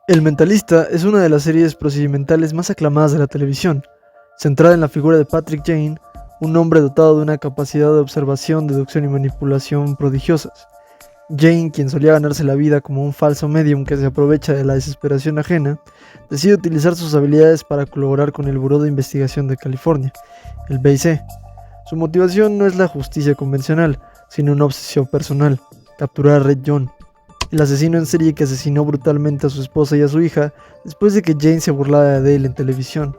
El Mentalista es una de las series procedimentales más aclamadas de la televisión, centrada en la figura de Patrick Jane, un hombre dotado de una capacidad de observación, deducción y manipulación prodigiosas. Jane, quien solía ganarse la vida como un falso medium que se aprovecha de la desesperación ajena, decide utilizar sus habilidades para colaborar con el Buró de Investigación de California, el BIC. Su motivación no es la justicia convencional, sino una obsesión personal: capturar a Red John, el asesino en serie que asesinó brutalmente a su esposa y a su hija después de que Jane se burlara de él en televisión.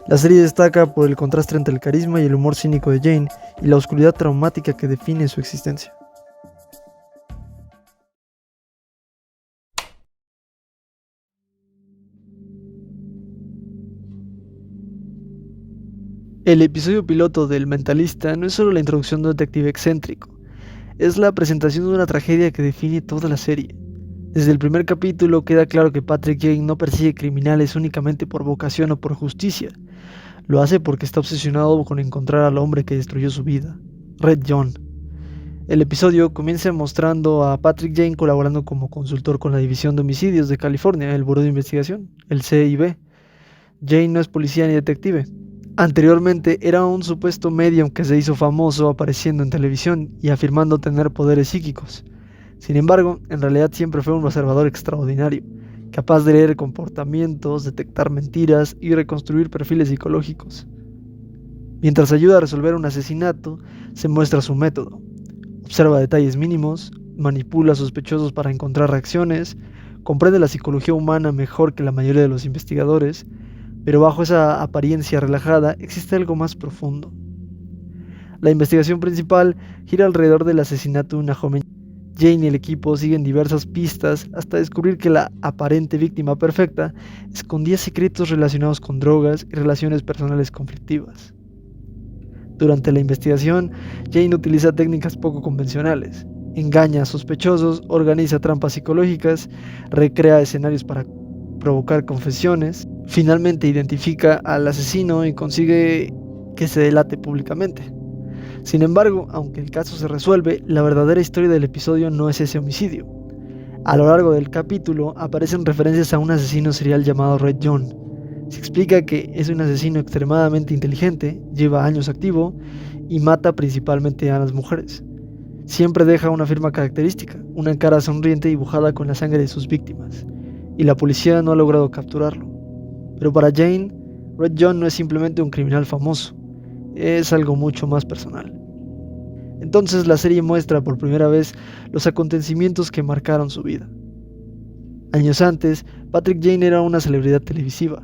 La serie destaca por el contraste entre el carisma y el humor cínico de Jane y la oscuridad traumática que define su existencia. El episodio piloto del Mentalista no es solo la introducción de un detective excéntrico, es la presentación de una tragedia que define toda la serie. Desde el primer capítulo queda claro que Patrick Jane no persigue criminales únicamente por vocación o por justicia. Lo hace porque está obsesionado con encontrar al hombre que destruyó su vida, Red John. El episodio comienza mostrando a Patrick Jane colaborando como consultor con la División de Homicidios de California, el Buró de Investigación, el CIB. Jane no es policía ni detective. Anteriormente era un supuesto medium que se hizo famoso apareciendo en televisión y afirmando tener poderes psíquicos. Sin embargo, en realidad siempre fue un observador extraordinario, capaz de leer comportamientos, detectar mentiras y reconstruir perfiles psicológicos. Mientras ayuda a resolver un asesinato, se muestra su método. Observa detalles mínimos, manipula a sospechosos para encontrar reacciones, comprende la psicología humana mejor que la mayoría de los investigadores, pero bajo esa apariencia relajada existe algo más profundo. La investigación principal gira alrededor del asesinato de una joven. Jane y el equipo siguen diversas pistas hasta descubrir que la aparente víctima perfecta escondía secretos relacionados con drogas y relaciones personales conflictivas. Durante la investigación, Jane utiliza técnicas poco convencionales. Engaña a sospechosos, organiza trampas psicológicas, recrea escenarios para provocar confesiones, finalmente identifica al asesino y consigue que se delate públicamente. Sin embargo, aunque el caso se resuelve, la verdadera historia del episodio no es ese homicidio. A lo largo del capítulo aparecen referencias a un asesino serial llamado Red John. Se explica que es un asesino extremadamente inteligente, lleva años activo y mata principalmente a las mujeres. Siempre deja una firma característica, una cara sonriente dibujada con la sangre de sus víctimas, y la policía no ha logrado capturarlo. Pero para Jane, Red John no es simplemente un criminal famoso, es algo mucho más personal. Entonces la serie muestra por primera vez los acontecimientos que marcaron su vida. Años antes, Patrick Jane era una celebridad televisiva.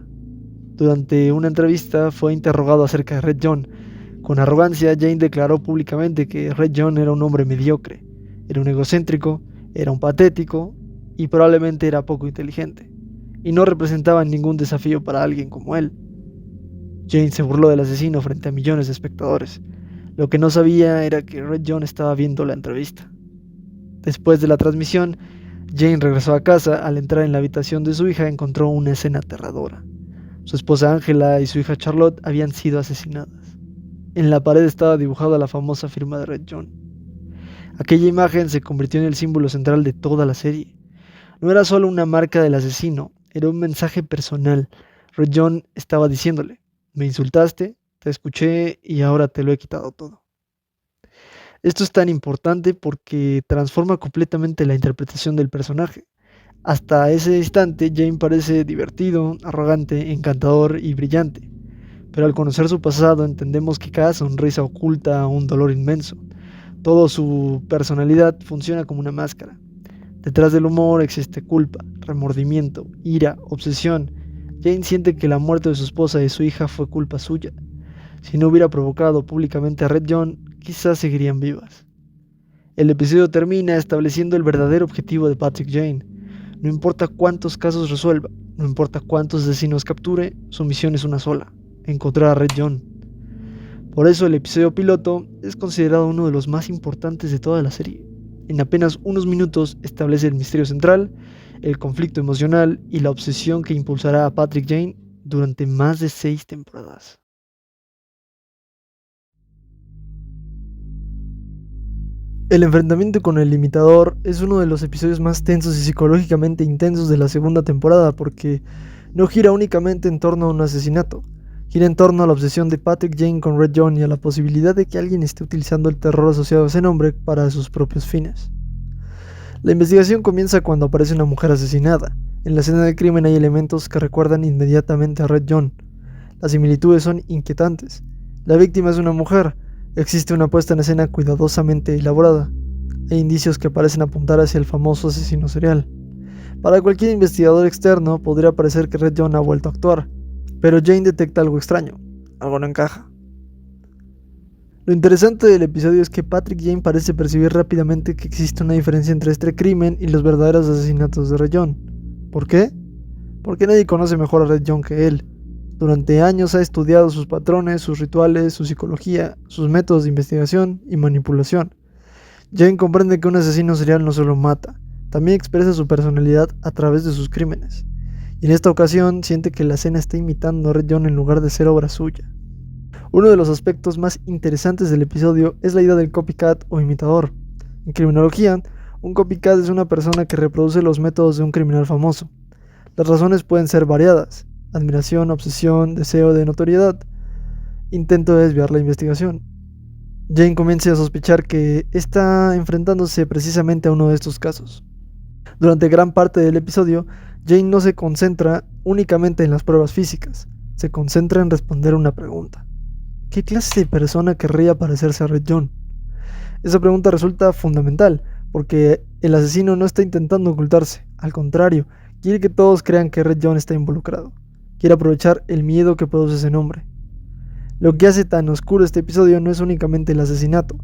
Durante una entrevista fue interrogado acerca de Red John. Con arrogancia, Jane declaró públicamente que Red John era un hombre mediocre, era un egocéntrico, era un patético y probablemente era poco inteligente, y no representaba ningún desafío para alguien como él. Jane se burló del asesino frente a millones de espectadores. Lo que no sabía era que Red John estaba viendo la entrevista. Después de la transmisión, Jane regresó a casa. Al entrar en la habitación de su hija encontró una escena aterradora. Su esposa Angela y su hija Charlotte habían sido asesinadas. En la pared estaba dibujada la famosa firma de Red John. Aquella imagen se convirtió en el símbolo central de toda la serie. No era solo una marca del asesino, era un mensaje personal. Red John estaba diciéndole: me insultaste, te escuché y ahora te lo he quitado todo. Esto es tan importante porque transforma completamente la interpretación del personaje. Hasta ese instante, Jane parece divertido, arrogante, encantador y brillante. Pero al conocer su pasado, entendemos que cada sonrisa oculta un dolor inmenso. Toda su personalidad funciona como una máscara. Detrás del humor existe culpa, remordimiento, ira, obsesión. Jane siente que la muerte de su esposa y de su hija fue culpa suya. Si no hubiera provocado públicamente a Red John, quizás seguirían vivas. El episodio termina estableciendo el verdadero objetivo de Patrick Jane. No importa cuántos casos resuelva, no importa cuántos asesinos capture, su misión es una sola: encontrar a Red John. Por eso el episodio piloto es considerado uno de los más importantes de toda la serie. En apenas unos minutos establece el misterio central, el conflicto emocional y la obsesión que impulsará a Patrick Jane durante más de 6 temporadas. El enfrentamiento con el Imitador es uno de los episodios más tensos y psicológicamente intensos de la segunda temporada porque no gira únicamente en torno a un asesinato, gira en torno a la obsesión de Patrick Jane con Red John y a la posibilidad de que alguien esté utilizando el terror asociado a ese nombre para sus propios fines. La investigación comienza cuando aparece una mujer asesinada. En la escena del crimen hay elementos que recuerdan inmediatamente a Red John. Las similitudes son inquietantes. La víctima es una mujer. Existe una puesta en escena cuidadosamente elaborada. Hay indicios que parecen apuntar hacia el famoso asesino serial. Para cualquier investigador externo podría parecer que Red John ha vuelto a actuar, pero Jane detecta algo extraño. Algo no encaja. Lo interesante del episodio es que Patrick Jane parece percibir rápidamente que existe una diferencia entre este crimen y los verdaderos asesinatos de Red John. ¿Por qué? Porque nadie conoce mejor a Red John que él. Durante años ha estudiado sus patrones, sus rituales, su psicología, sus métodos de investigación y manipulación. Jane comprende que un asesino serial no solo mata, también expresa su personalidad a través de sus crímenes. Y en esta ocasión siente que la escena está imitando a Red John en lugar de ser obra suya. Uno de los aspectos más interesantes del episodio es la idea del copycat o imitador. En criminología, un copycat es una persona que reproduce los métodos de un criminal famoso. Las razones pueden ser variadas: admiración, obsesión, deseo de notoriedad, intento de desviar la investigación. Jane comienza a sospechar que está enfrentándose precisamente a uno de estos casos. Durante gran parte del episodio, Jane no se concentra únicamente en las pruebas físicas, se concentra en responder una pregunta. ¿Qué clase de persona querría parecerse a Red John? Esa pregunta resulta fundamental, porque el asesino no está intentando ocultarse, al contrario, quiere que todos crean que Red John está involucrado. Quiere aprovechar el miedo que produce ese nombre. Lo que hace tan oscuro este episodio no es únicamente el asesinato,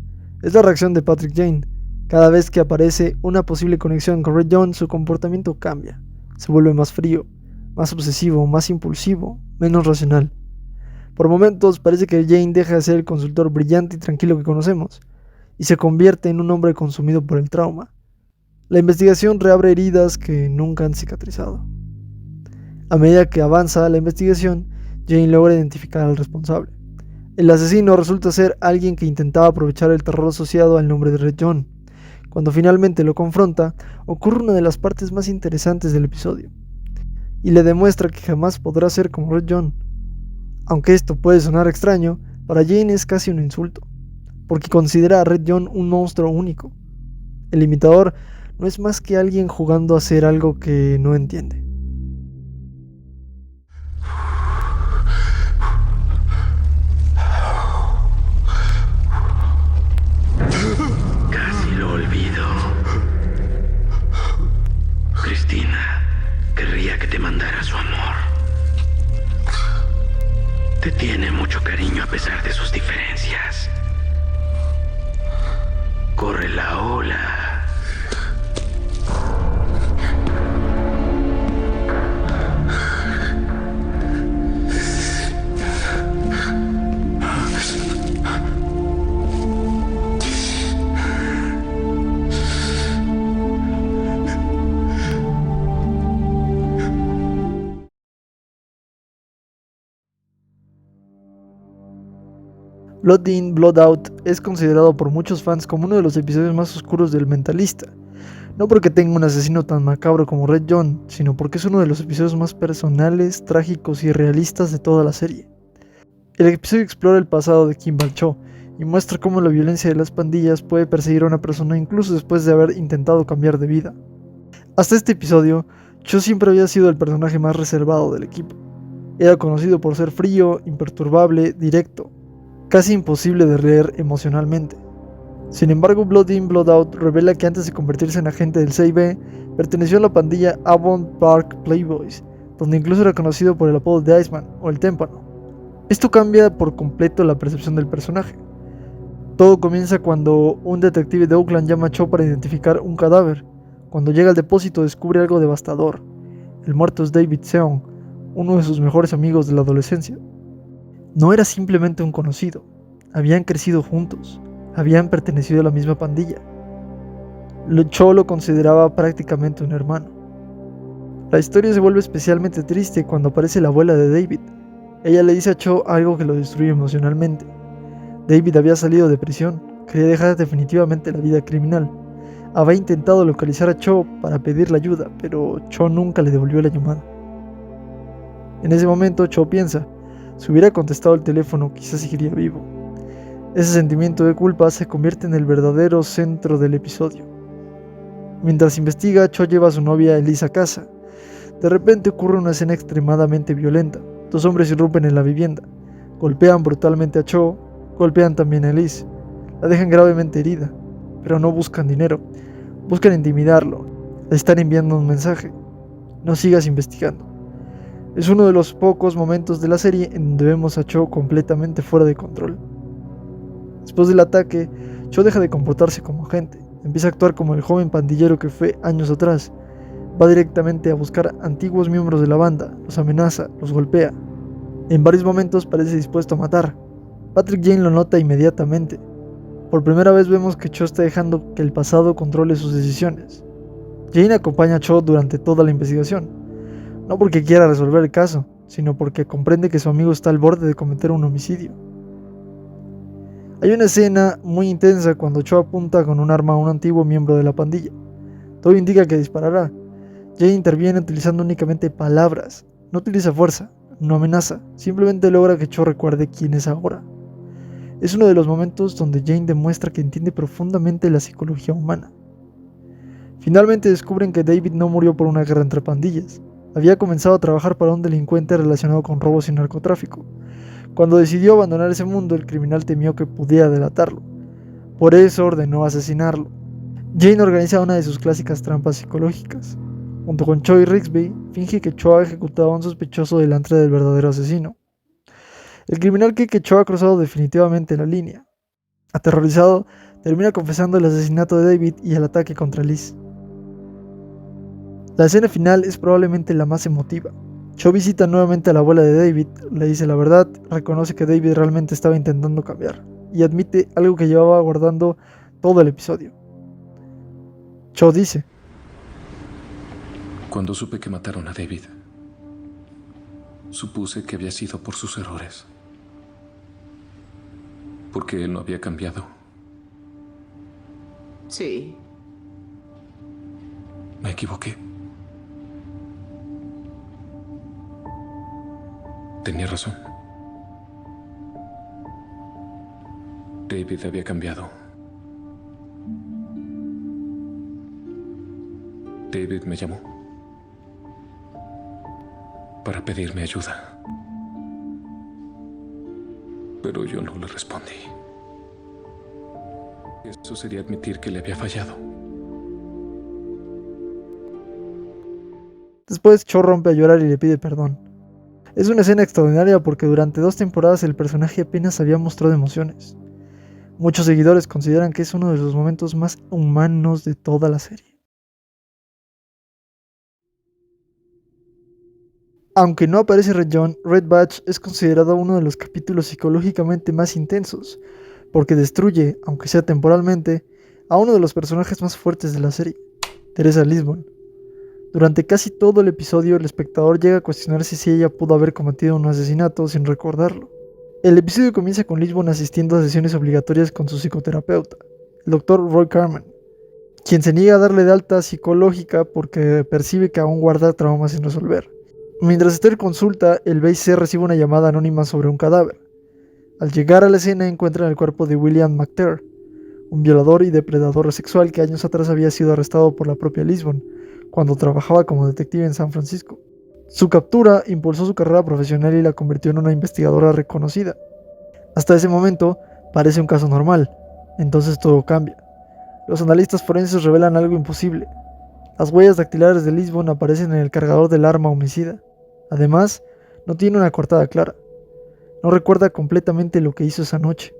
es la reacción de Patrick Jane. Cada vez que aparece una posible conexión con Red John, su comportamiento cambia. Se vuelve más frío, más obsesivo, más impulsivo, menos racional. Por momentos parece que Jane deja de ser el consultor brillante y tranquilo que conocemos, y se convierte en un hombre consumido por el trauma. La investigación reabre heridas que nunca han cicatrizado. A medida que avanza la investigación, Jane logra identificar al responsable. El asesino resulta ser alguien que intentaba aprovechar el terror asociado al nombre de Red John. Cuando finalmente lo confronta, ocurre una de las partes más interesantes del episodio, y le demuestra que jamás podrá ser como Red John. Aunque esto puede sonar extraño, para Jane es casi un insulto, porque considera a Red John un monstruo único. El imitador no es más que alguien jugando a hacer algo que no entiende. Casi lo olvido. Cristina querría que te mandara su amor. Te tiene mucho cariño a pesar de sus diferencias. Corre la ola. Blood In, Blood Out es considerado por muchos fans como uno de los episodios más oscuros del Mentalista. No porque tenga un asesino tan macabro como Red John, sino porque es uno de los episodios más personales, trágicos y realistas de toda la serie. El episodio explora el pasado de Kimball Cho y muestra cómo la violencia de las pandillas puede perseguir a una persona incluso después de haber intentado cambiar de vida. Hasta este episodio, Cho siempre había sido el personaje más reservado del equipo. Era conocido por ser frío, imperturbable, directo, casi imposible de leer emocionalmente. Sin embargo, Blood In, Blood Out revela que antes de convertirse en agente del CIB, perteneció a la pandilla Avon Park Playboys, donde incluso era conocido por el apodo de Iceman o el Témpano. Esto cambia por completo la percepción del personaje. Todo comienza cuando un detective de Oakland llama a Cho para identificar un cadáver. Cuando llega al depósito descubre algo devastador. El muerto es David Seong, uno de sus mejores amigos de la adolescencia. No era simplemente un conocido, habían crecido juntos, habían pertenecido a la misma pandilla. Cho lo consideraba prácticamente un hermano. La historia se vuelve especialmente triste cuando aparece la abuela de David. Ella le dice a Cho algo que lo destruye emocionalmente. David había salido de prisión, quería dejar definitivamente la vida criminal. Había intentado localizar a Cho para pedirle ayuda, pero Cho nunca le devolvió la llamada. En ese momento Cho piensa, si hubiera contestado el teléfono quizás seguiría vivo. Ese sentimiento de culpa se convierte en el verdadero centro del episodio. Mientras investiga, Cho lleva a su novia Elise a casa. De repente ocurre una escena extremadamente violenta. Dos hombres irrumpen en la vivienda, golpean brutalmente a Cho, golpean también a Elise, la dejan gravemente herida, pero no buscan dinero, buscan intimidarlo, le están enviando un mensaje: no sigas investigando. Es uno de los pocos momentos de la serie en donde vemos a Cho completamente fuera de control. Después del ataque, Cho deja de comportarse como agente, empieza a actuar como el joven pandillero que fue años atrás. Va directamente a buscar antiguos miembros de la banda, los amenaza, los golpea. En varios momentos parece dispuesto a matar. Patrick Jane lo nota inmediatamente. Por primera vez vemos que Cho está dejando que el pasado controle sus decisiones. Jane acompaña a Cho durante toda la investigación, no porque quiera resolver el caso, sino porque comprende que su amigo está al borde de cometer un homicidio. Hay una escena muy intensa cuando Cho apunta con un arma a un antiguo miembro de la pandilla. Todo indica que disparará. Jane interviene utilizando únicamente palabras, no utiliza fuerza, no amenaza, simplemente logra que Cho recuerde quién es ahora. Es uno de los momentos donde Jane demuestra que entiende profundamente la psicología humana. Finalmente descubren que David no murió por una guerra entre pandillas. Había comenzado a trabajar para un delincuente relacionado con robos y narcotráfico. Cuando decidió abandonar ese mundo, el criminal temió que pudiera delatarlo. Por eso ordenó asesinarlo. Jane organiza una de sus clásicas trampas psicológicas. Junto con Cho y Rigsby, finge que Cho ha ejecutado a un sospechoso delante del verdadero asesino. El criminal cree que Cho ha cruzado definitivamente la línea. Aterrorizado, termina confesando el asesinato de David y el ataque contra Liz. La escena final es probablemente la más emotiva. Cho visita nuevamente a la abuela de David, le dice la verdad, reconoce que David realmente estaba intentando cambiar y admite algo que llevaba guardando todo el episodio. Cho dice: cuando supe que mataron a David, supuse que había sido por sus errores, porque él no había cambiado. Sí. Me equivoqué. Tenía razón. David había cambiado. David me llamó para pedirme ayuda, pero yo no le respondí. Eso sería admitir que le había fallado. Después Cho rompe a llorar y le pide perdón. Es una escena extraordinaria porque durante 2 temporadas el personaje apenas había mostrado emociones. Muchos seguidores consideran que es uno de los momentos más humanos de toda la serie. Aunque no aparece Red John, Red Badge es considerado uno de los capítulos psicológicamente más intensos, porque destruye, aunque sea temporalmente, a uno de los personajes más fuertes de la serie, Teresa Lisbon. Durante casi todo el episodio, el espectador llega a cuestionarse si ella pudo haber cometido un asesinato sin recordarlo. El episodio comienza con Lisbon asistiendo a sesiones obligatorias con su psicoterapeuta, el Dr. Roy Carman, quien se niega a darle de alta psicológica porque percibe que aún guarda traumas sin resolver. Mientras está en consulta, el BC recibe una llamada anónima sobre un cadáver. Al llegar a la escena encuentran el cuerpo de William McTeer, un violador y depredador sexual que años atrás había sido arrestado por la propia Lisbon, cuando trabajaba como detective en San Francisco. Su captura impulsó su carrera profesional y la convirtió en una investigadora reconocida. Hasta ese momento parece un caso normal, entonces todo cambia. Los analistas forenses revelan algo imposible. Las huellas dactilares de Lisbon aparecen en el cargador del arma homicida. Además, no tiene una coartada clara. No recuerda completamente lo que hizo esa noche.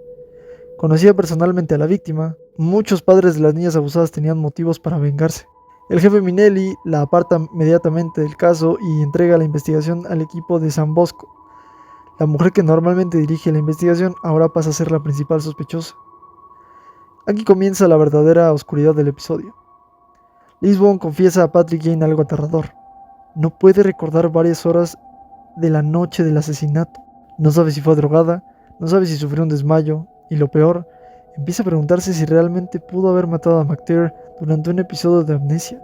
Conocía personalmente a la víctima. Muchos padres de las niñas abusadas tenían motivos para vengarse. El jefe Minelli la aparta inmediatamente del caso y entrega la investigación al equipo de San Bosco. La mujer que normalmente dirige la investigación ahora pasa a ser la principal sospechosa. Aquí comienza la verdadera oscuridad del episodio. Lisbon confiesa a Patrick Jane algo aterrador. No puede recordar varias horas de la noche del asesinato. No sabe si fue drogada, no sabe si sufrió un desmayo, y lo peor empieza a preguntarse si realmente pudo haber matado a McTeer durante un episodio de amnesia.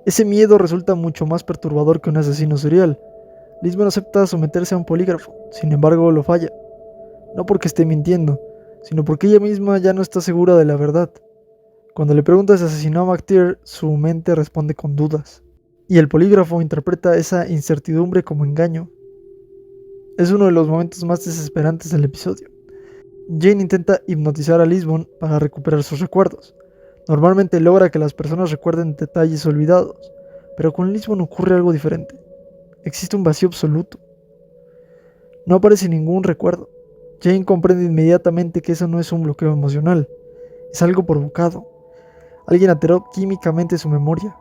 Ese miedo resulta mucho más perturbador que un asesino serial. Lisbon acepta someterse a un polígrafo, sin embargo lo falla. No porque esté mintiendo, sino porque ella misma ya no está segura de la verdad. Cuando le pregunta si asesinó a McTeer, su mente responde con dudas, y el polígrafo interpreta esa incertidumbre como engaño. Es uno de los momentos más desesperantes del episodio. Jane intenta hipnotizar a Lisbon para recuperar sus recuerdos. Normalmente logra que las personas recuerden detalles olvidados, pero con Lisbon ocurre algo diferente. Existe un vacío absoluto. No aparece ningún recuerdo. Jane comprende inmediatamente que eso no es un bloqueo emocional, es algo provocado. Alguien alteró químicamente su memoria.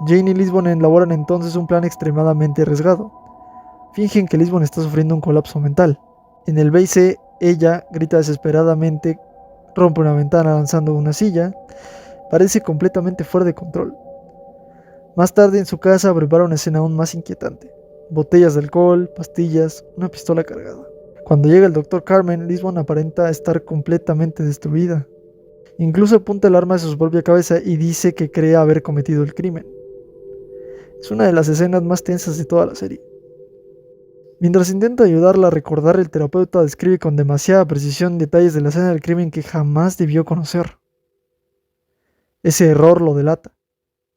Jane y Lisbon elaboran entonces un plan extremadamente arriesgado. Fingen que Lisbon está sufriendo un colapso mental. En el B&C, ella grita desesperadamente, rompe una ventana lanzando una silla. Parece completamente fuera de control. Más tarde en su casa prepara una escena aún más inquietante. Botellas de alcohol, pastillas, una pistola cargada. Cuando llega el Dr. Carmen, Lisbon aparenta estar completamente destruida. Incluso apunta el arma a su propia cabeza y dice que cree haber cometido el crimen. Es una de las escenas más tensas de toda la serie. Mientras intenta ayudarla a recordar, el terapeuta describe con demasiada precisión detalles de la escena del crimen que jamás debió conocer. Ese error lo delata.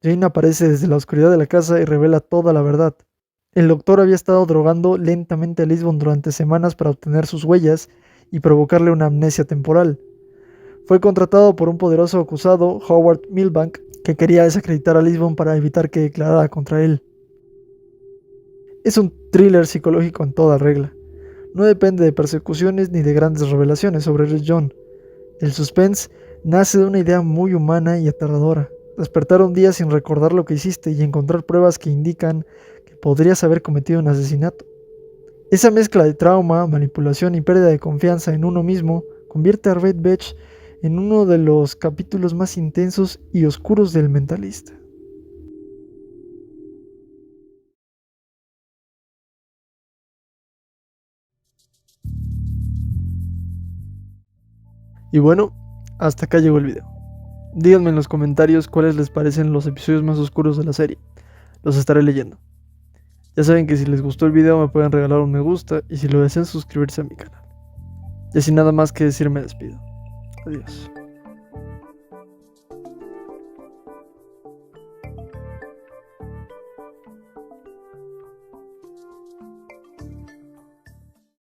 Jane aparece desde la oscuridad de la casa y revela toda la verdad. El doctor había estado drogando lentamente a Lisbon durante semanas para obtener sus huellas y provocarle una amnesia temporal. Fue contratado por un poderoso acusado, Howard Milbank, que quería desacreditar a Lisbon para evitar que declarara contra él. Es un thriller psicológico en toda regla. No depende de persecuciones ni de grandes revelaciones sobre Red John. El suspense nace de una idea muy humana y aterradora. Despertar un día sin recordar lo que hiciste y encontrar pruebas que indican que podrías haber cometido un asesinato. Esa mezcla de trauma, manipulación y pérdida de confianza en uno mismo convierte a Red Batch en uno de los capítulos más intensos y oscuros del Mentalista. Y bueno, hasta acá llegó el video. Díganme en los comentarios cuáles les parecen los episodios más oscuros de la serie. Los estaré leyendo. Ya saben que si les gustó el video me pueden regalar un me gusta y si lo desean suscribirse a mi canal. Y sin nada más que decir me despido. Adiós.